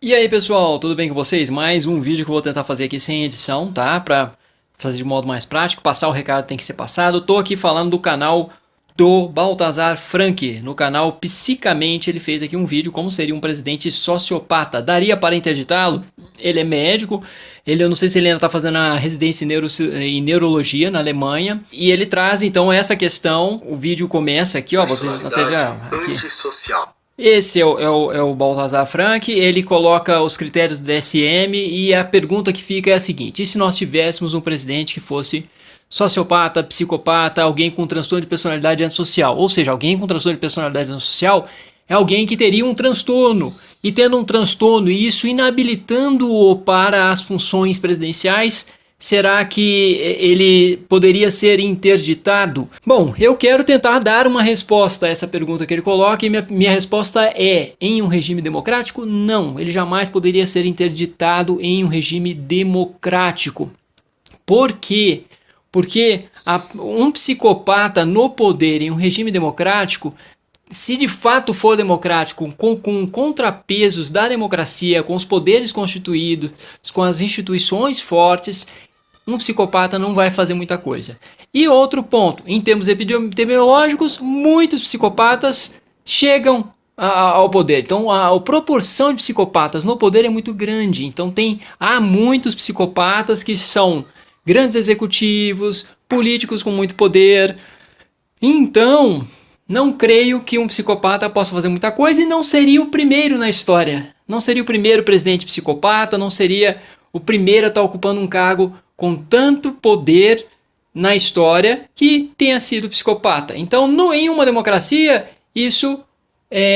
E aí pessoal, tudo bem com vocês? Mais um vídeo que eu vou tentar fazer aqui sem edição, tá? Pra fazer de modo mais prático, passar o recado tem que ser passado. Tô aqui falando do canal do Baltazar Frank. No canal Psicamente ele fez aqui um vídeo como seria um presidente sociopata. Daria para interditá-lo? Ele é médico, eu não sei se ele ainda está fazendo a residência em neurologia na Alemanha. E ele traz então essa questão, o vídeo começa aqui, ó, vocês na TV, aqui. Antissocial. Esse é o Baltazar Frank, ele coloca os critérios do DSM e a pergunta que fica é a seguinte: e se nós tivéssemos um presidente que fosse sociopata, psicopata, alguém com transtorno de personalidade antissocial? Ou seja, alguém com transtorno de personalidade antissocial é alguém que teria um transtorno, e tendo um transtorno e isso inabilitando-o para as funções presidenciais, será que ele poderia ser interditado? Bom, eu quero tentar dar uma resposta a essa pergunta que ele coloca e minha resposta é: em um regime democrático, não. Ele jamais poderia ser interditado em um regime democrático. Por quê? Porque um psicopata no poder em um regime democrático, se de fato for democrático, com contrapesos da democracia, com os poderes constituídos, com as instituições fortes, um psicopata não vai fazer muita coisa. E outro ponto, em termos epidemiológicos, muitos psicopatas chegam ao poder. Então a proporção de psicopatas no poder é muito grande. Então há muitos psicopatas que são grandes executivos, políticos com muito poder. Então não creio que um psicopata possa fazer muita coisa, e não seria o primeiro na história. Não seria o primeiro presidente psicopata, não seria o primeiro a estar ocupando um cargo com tanto poder na história que tenha sido psicopata. Então, em uma democracia, isso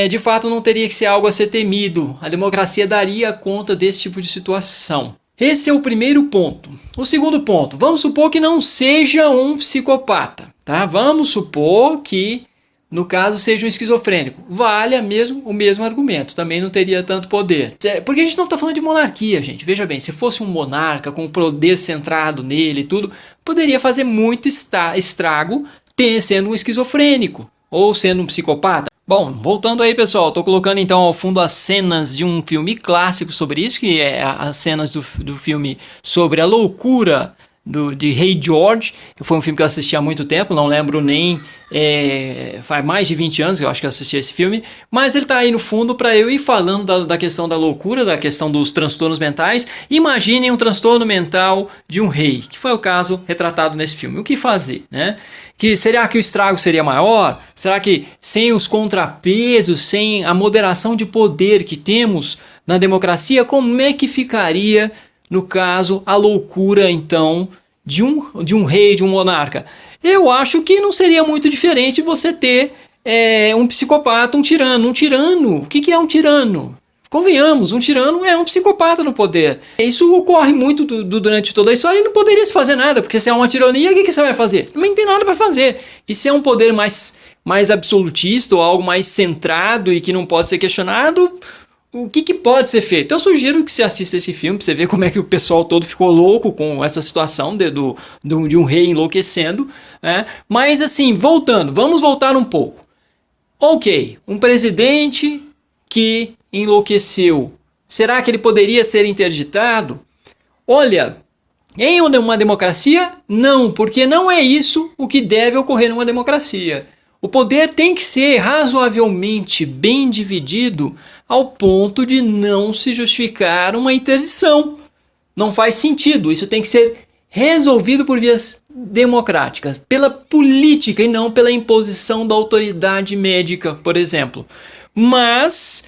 de fato não teria que ser algo a ser temido. A democracia daria conta desse tipo de situação. Esse é o primeiro ponto. O segundo ponto, vamos supor que não seja um psicopata, tá? Vamos supor que, no caso, seja um esquizofrênico. Vale o mesmo argumento, também não teria tanto poder. Porque a gente não está falando de monarquia, gente. Veja bem, se fosse um monarca com o poder centrado nele e tudo, poderia fazer muito estrago sendo um esquizofrênico ou sendo um psicopata. Bom, voltando aí pessoal, estou colocando então ao fundo as cenas de um filme clássico sobre isso, que é as cenas do filme sobre a loucura de Rei George. Foi um filme que eu assisti há muito tempo, não lembro nem, faz mais de 20 anos que eu acho que eu assisti esse filme, mas ele está aí no fundo para eu ir falando da questão da loucura, da questão dos transtornos mentais. Imaginem um transtorno mental de um rei, que foi o caso retratado nesse filme. O que fazer, né? Será que o estrago seria maior? Será que sem os contrapesos, sem a moderação de poder que temos na democracia, como é que ficaria, no caso, a loucura, então, de um rei, de um monarca? Eu acho que não seria muito diferente você ter um psicopata, um tirano. Um tirano, o que é um tirano? Convenhamos, um tirano é um psicopata no poder. Isso ocorre muito durante toda a história e não poderia se fazer nada, porque se é uma tirania, o que você vai fazer? Também não tem nada para fazer. E se é um poder mais absolutista ou algo mais centrado e que não pode ser questionado, o que pode ser feito? Eu sugiro que você assista esse filme para você ver como é que o pessoal todo ficou louco com essa situação de um rei enlouquecendo, né? Mas assim, vamos voltar um pouco. Ok, um presidente que enlouqueceu, será que ele poderia ser interditado? Olha, em uma democracia, não, porque não é isso o que deve ocorrer numa democracia. O poder tem que ser razoavelmente bem dividido ao ponto de não se justificar uma interdição. Não faz sentido, isso tem que ser resolvido por vias democráticas, pela política e não pela imposição da autoridade médica, por exemplo. Mas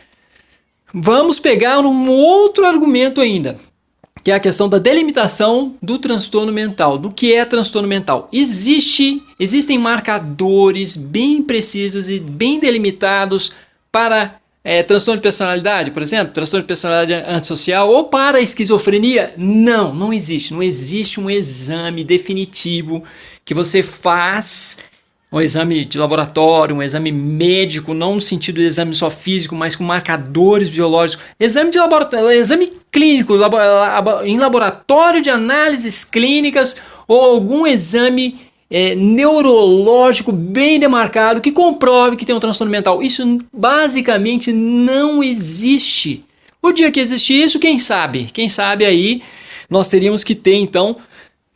vamos pegar um outro argumento ainda, que é a questão da delimitação do transtorno mental. Do que é transtorno mental? Existem marcadores bem precisos e bem delimitados para transtorno de personalidade, por exemplo, transtorno de personalidade antissocial, ou para esquizofrenia? Não existe. Não existe um exame definitivo que você faz, um exame de laboratório, um exame médico, não no sentido de exame só físico, mas com marcadores biológicos. Exame de laboratório, exame clínico, em laboratório de análises clínicas, ou algum exame neurológico bem demarcado que comprove que tem um transtorno mental. Isso basicamente não existe. O dia que existir isso, quem sabe? Quem sabe aí nós teríamos que ter, então,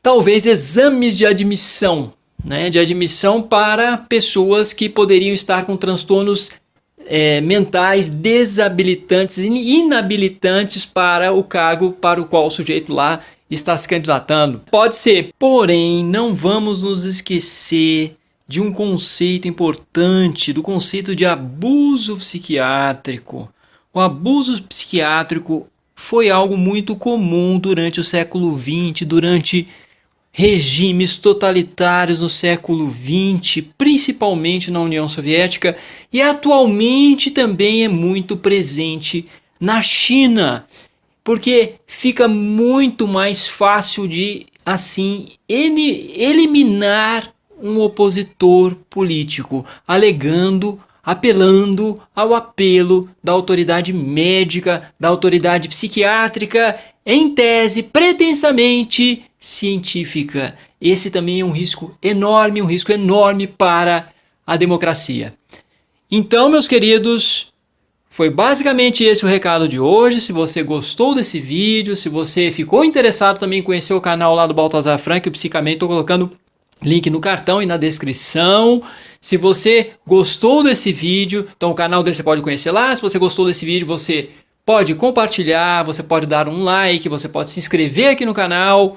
talvez exames de admissão, né? De admissão para pessoas que poderiam estar com transtornos mentais desabilitantes e inabilitantes para o cargo para o qual o sujeito lá está se candidatando. Pode ser, porém, não vamos nos esquecer de um conceito importante, do conceito de abuso psiquiátrico. O abuso psiquiátrico foi algo muito comum durante o século XX, durante regimes totalitários no século XX, principalmente na União Soviética, e atualmente também é muito presente na China, porque fica muito mais fácil de, assim, eliminar um opositor político, apelando ao apelo da autoridade médica, da autoridade psiquiátrica, em tese pretensamente científica. Esse também é um risco enorme para a democracia. Então, meus queridos, foi basicamente esse o recado de hoje. Se você gostou desse vídeo, se você ficou interessado também em conhecer o canal lá do Baltazar Frank, o Psicamente, estou colocando link no cartão e na descrição. Se você gostou desse vídeo, então o canal dele você pode conhecer lá. Se você gostou desse vídeo, você pode compartilhar, você pode dar um like, você pode se inscrever aqui no canal.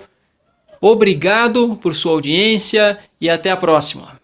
Obrigado por sua audiência e até a próxima.